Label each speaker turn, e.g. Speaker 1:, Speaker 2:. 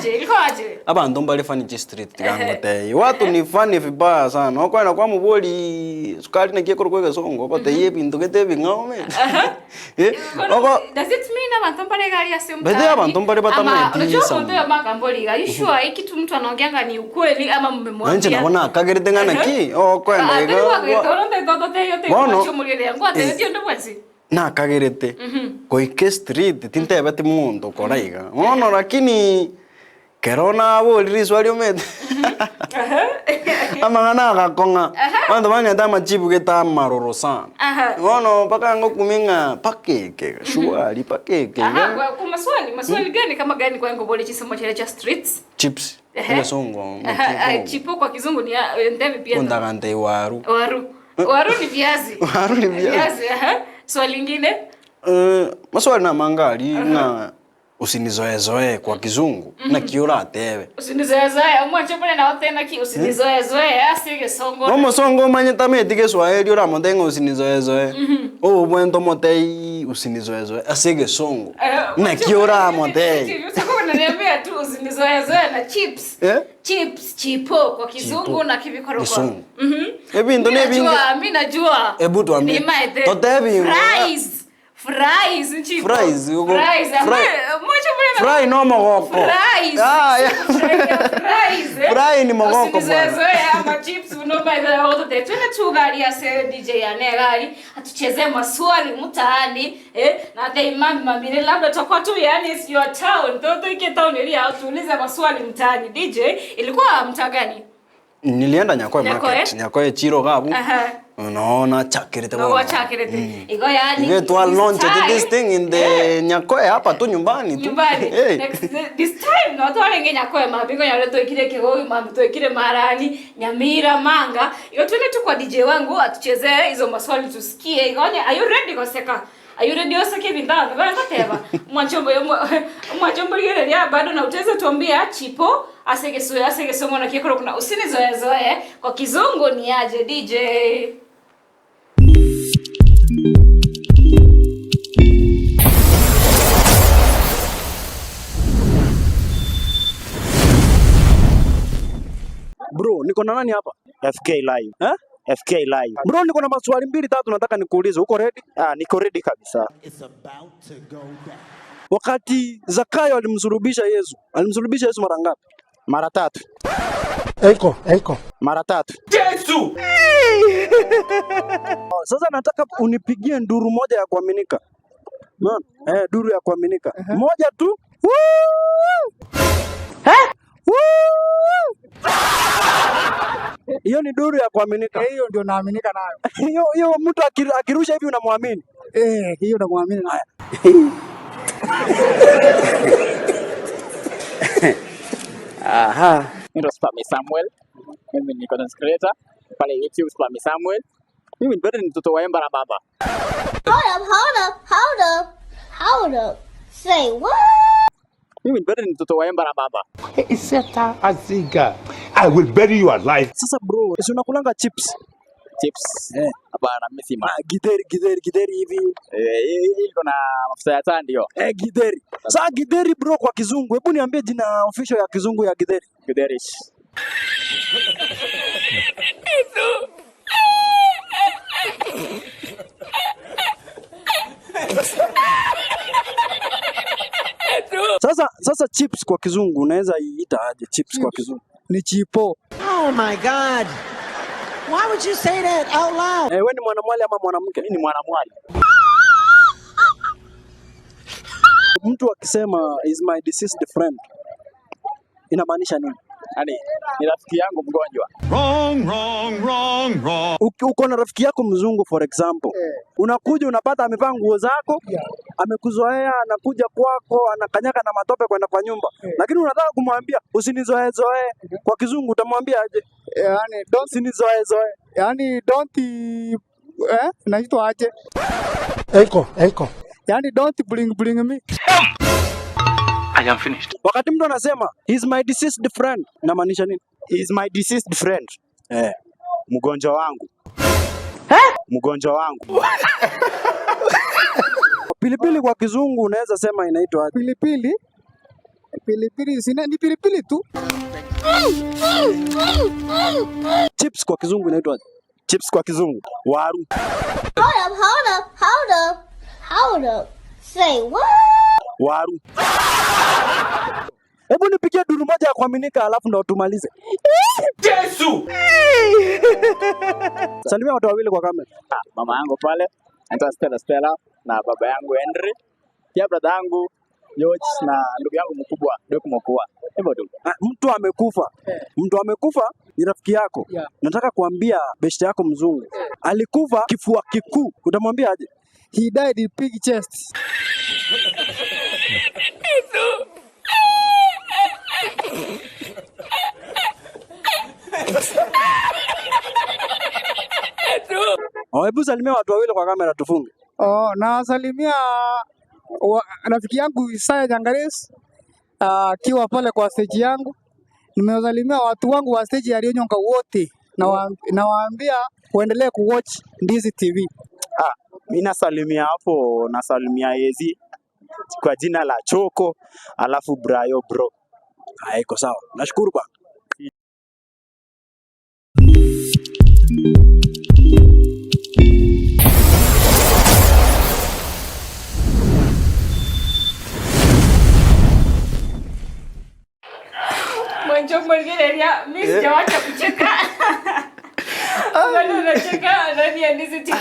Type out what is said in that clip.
Speaker 1: Ilikuwa aje?
Speaker 2: Abantu mbali fani street tikangote. Watu ni fani vibaya sana. Okwana kwa muboli sukari na kiekoro kwega songo kote yebintu kete bingaume.
Speaker 1: Does it mean abantu mbali gali asimta?
Speaker 2: Bede abantu mbali batamenti.
Speaker 1: Unajua mtu ya makamboli ga. You sure hiki tu mtu anaongeanga ni ukweli ama mmemwambia?
Speaker 2: Nje naona kagerete ngana ki. Kwenda
Speaker 1: ego.
Speaker 2: Na kagerete. Koike street tinte bati mundo koraiga. Ono lakini kerona abo liriswa liomete. Amangana gakonga. Wanda banya dama chibu geta maroro sana. Ono paka ngo kuminga pakeke, shwari pakeke.
Speaker 1: Kwa maswali gani kama gani kwa ngo bole chisemo cha streets?
Speaker 2: Chips. Ile songo.
Speaker 1: Chipo kwa kizungu ni ndemi pia.
Speaker 2: Undagante waru.
Speaker 1: Waru ni viazi.
Speaker 2: Waru ni viazi.
Speaker 1: Swali lingine?
Speaker 2: Maswali na mangali na usinizoe kwa kizungu na kiora atebe.
Speaker 1: Usinizoe umwacho pale na otena ki usinizoe asige songo.
Speaker 2: Momo songo manyeta metige Swahili ora mondengo usinizoe. Mwendo motei usinizoe asige songo. Na kiora motei.
Speaker 1: Sasa unaniambia tu usinizoe na chips. Chips chipo kwa kizungu na kivikoro kwa. Ebi ndo ne binga. Mimi najua.
Speaker 2: Ebu tuambie. Totebi.
Speaker 1: Fries nchipo.
Speaker 2: Fries.
Speaker 1: Fry
Speaker 2: no mogoko.
Speaker 1: Fries. Fries.
Speaker 2: Fry ni mogoko bwana.
Speaker 1: Ama chips unomba ila wote te. Tuna tugali ase DJ anegali. Atucheze maswali mtaani na dai mami labda tutakuwa tu yani it's your town. Toto ike town ili atuulize maswali mtaani. DJ ilikuwa mtaa gani?
Speaker 2: Nilienda Nyakoe market. Nyakoe Chiro gabu. Unaona chakirete
Speaker 1: bwana. Unaona chakirete. Iko yani.
Speaker 2: You get to launch this thing in the Nyakoe hapa tu nyumbani tu.
Speaker 1: This time no twalenge Nyakoe mabingo ya leto ikile kigoi mambo ikile marani Nyamira Manga. Iyo twende tu kwa DJ wangu atuchezee hizo maswali tusikie. Ikoje? Are you ready Koseka? Are you ready oseke bindana? Bana teva. Mwachombo yule ya bado na utaweza tuambia chipo asege somo na kiekoro kuna usinizoe kwa kizungu ni aje DJ.
Speaker 2: Bro, niko na nani hapa?
Speaker 3: FK Live. FK Live.
Speaker 2: Bro, niko na maswali 2-3 nataka nikuulize. Uko ready?
Speaker 3: Niko ready kabisa.
Speaker 4: It's about to go down.
Speaker 2: Wakati Zakayo alimsulubisha Yesu mara ngapi?
Speaker 3: Mara 3.
Speaker 4: Eko.
Speaker 3: Mara 3.
Speaker 2: Yesu! Sasa nataka unipigie nduru moja ya kuaminika. Unaona? Nduru ya kuaminika. Moja tu. Hiyo ni nduru ya kuaminika.
Speaker 4: Hiyo ndio naaminika nayo.
Speaker 2: Hiyo mtu akirusha hivi unamwamini?
Speaker 4: Hiyo namwamini nayo.
Speaker 3: Aha.
Speaker 5: Mimi ndo Spami Samuel. Mimi ni content creator pale YouTube Spami Samuel. Mimi bado ni mtoto wa Emba na baba.
Speaker 6: Hold up. Say what?
Speaker 5: Mimi bado ni mtoto wa Emba na baba.
Speaker 4: Iseta Aziga. I will bury you alive.
Speaker 2: Sasa bro, si unakulanga chips?
Speaker 5: Chips. Hapana, mimi si
Speaker 2: Githeri hivi.
Speaker 5: Iko na mafuta ya taa ndio.
Speaker 2: Githeri. Sasa githeri bro kwa kizungu. Hebu niambie jina official ya kizungu ya githeri.
Speaker 5: Githerish.
Speaker 2: Sasa chips kwa kizungu unaweza iita aje chips kwa kizungu?
Speaker 4: Ni chipo.
Speaker 7: Oh my God. Why would you say that out loud?
Speaker 2: Wewe ni mwanamwali ama mwanamke?
Speaker 5: Mimi ni mwanamwali.
Speaker 2: Mtu akisema is my deceased friend inamaanisha nini?
Speaker 5: Yaani ni rafiki yangu mgonjwa.
Speaker 4: Wrong.
Speaker 2: Uko na rafiki yako mzungu for example. Unakuja unapata amevaa nguo zako, amekuzoea, anakuja kwako, anakanyaga na matope kwenda kwa nyumba. Lakini unataka kumwambia usinizoe. Kwa kizungu utamwambia aje?
Speaker 4: Yaani don't
Speaker 2: usinizoe.
Speaker 4: Yaani don't naitwa aje? Eko. Yaani don't bring me.
Speaker 5: I am finished.
Speaker 2: Wakati mtu anasema he's my deceased friend inamaanisha nini?
Speaker 3: Is my deceased friend. Mgonjwa wangu. Mgonjwa wangu.
Speaker 2: Pilipili kwa kizungu unaweza sema inaitwa
Speaker 4: pilipili.
Speaker 8: Pilipili sina, ni pilipili tu.
Speaker 2: Chips kwa kizungu inaitwa
Speaker 3: Chips kwa kizungu. Waru.
Speaker 6: Hold up. Say what?
Speaker 3: Waru.
Speaker 2: Hebu nipigie duru moja ya kuaminika alafu ndo tumalize.
Speaker 4: Yesu!
Speaker 2: Salimia watu wawili kwa kamera.
Speaker 5: Mama yangu pale anaitwa Stella na baba yangu Henry. Pia brother yangu George na ndugu yangu mkubwa Doku Mokua. Hivyo tu.
Speaker 2: Mtu amekufa. Mtu amekufa ni rafiki yako. Nataka kuambia beshte yako mzungu. Alikufa kifua kikuu. Utamwambia aje?
Speaker 8: He died in pig chest.
Speaker 2: Hebu salimia watu wawili kwa kamera tufunge.
Speaker 8: Nawasalimia rafiki yangu Isaya Nyangares akiwa pale kwa stage yangu. Nimewasalimia watu wangu wa stage ya Rionyonga wote. Nawaambia waendelee kuwatch Ndizi TV.
Speaker 3: Mimi nasalimia Yezi kwa jina la Choko, alafu Brayo bro.
Speaker 2: Iko sawa. Nashukuru bwana.
Speaker 1: Mwanzo mwingine mimi sijawacha kucheka. Bado nacheka ndani ya Ndizi TV.